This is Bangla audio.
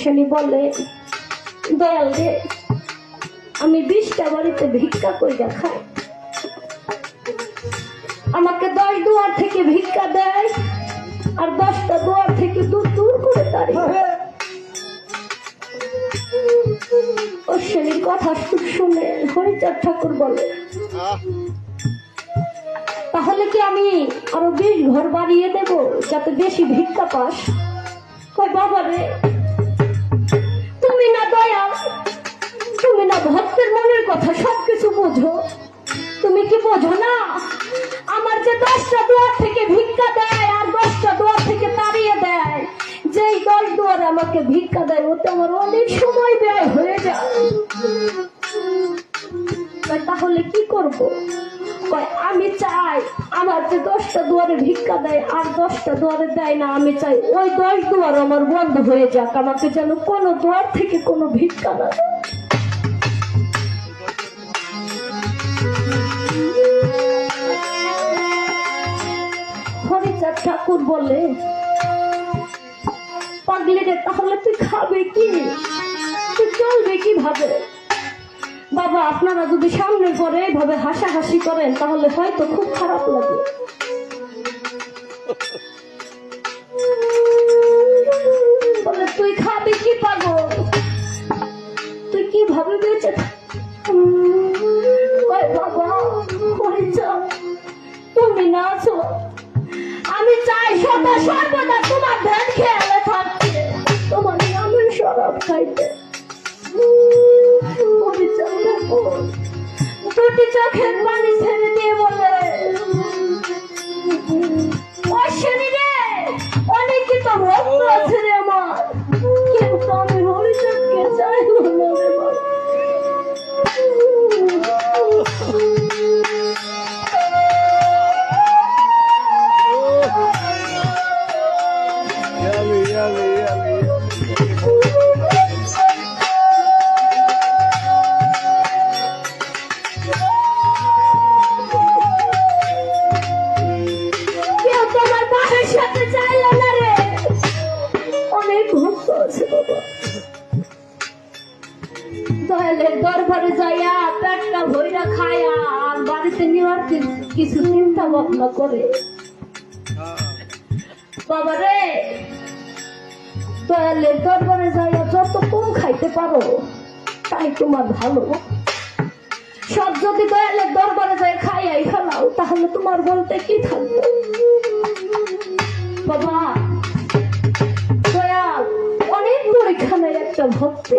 শনি বলে, দয়াল রে, আমি 20টা বাড়িতে ভিক্ষা কইরা খাই, আমাকে 10 দুয়ার থেকে ভিক্ষা দেয় আর 10টা দুয়ার থেকে দূর দূর করে তাড়িয়ে। অশ্বিনীর কথা শুনে হরিচাঁদ ঠাকুর বলে, তাহলে কি আমি আরো 20 ঘর বাড়িয়ে দেব যাতে বেশি ভিক্ষা পাস? কই বাবা রে, তুমি না দয়াল, তুমি না ভক্তের মনের কথা সবকিছু বোঝো, তুমি কি বোঝো না আমার যে 10টা দুয়ার থেকে ভিক্ষা দেয় আর 10টা দুয়ার থেকে তাড়িয়ে দেয়, যেই 10 দুয়ারে আমাকে ভিক্ষা দেয় ওতে আমার অনেক সময় ব্যয় হয়ে যায়। তাহলে কি করব? কয় আমি চাই আমার যে 10টা দুয়ারে ভিক্ষা দেয় আর 10টা দুয়ারে দেয় না, আমি চাই ওই 10 দুয়ার আমার বন্ধ হয়ে যাক, আমাকে যেন কোনো দুয়ার থেকে কোনো ভিক্ষা না দেয়। হরিচাঁদ ঠাকুর বলে, পাগলি রে, তাহলে তুই খাবে কি, তুই চলবে কিভাবে? বাবা, আপনারা যদি সামনে পরে এইভাবে হাসাহাসি করেন তাহলে হয়তো খুব খারাপ লাগে। বলে, তুই খাবি কি পাগল, তুই কিভাবে বেঁচে বাবা? হরিচাঁদ, তুমি না আছো, আমি চাই সদা সর্বদা তোমার ধ্যান খেয়ালে থাকতে, তোমার নামের শরাব খাইতে। দুটি চোখের পানি ছেড়ে দিয়ে বলে, অশ্বিনী রে, অনেকই তো ভক্ত আছে রে আমার, কিন্তু আমি হরিচাঁদকে চাইব না রে বাবা। দয়ালের দরবারে যাইয়া পেটটা ভইরা খায়া আর বাড়িতে নেওয়ার কিছু চিন্তা ভাবনা করে। বাবা রে, দয়ালের দরবারে যাইয়া যত কম খাইতে পারো তাই তোমার ভালো। সব যদি দয়ালের দরবারে যাই খাইয়াই ফেলাও তাহলে তোমার বলতে কি থাকবে? বাবা, দয়াল অনেক পরীক্ষা নেই একটা ভক্তি,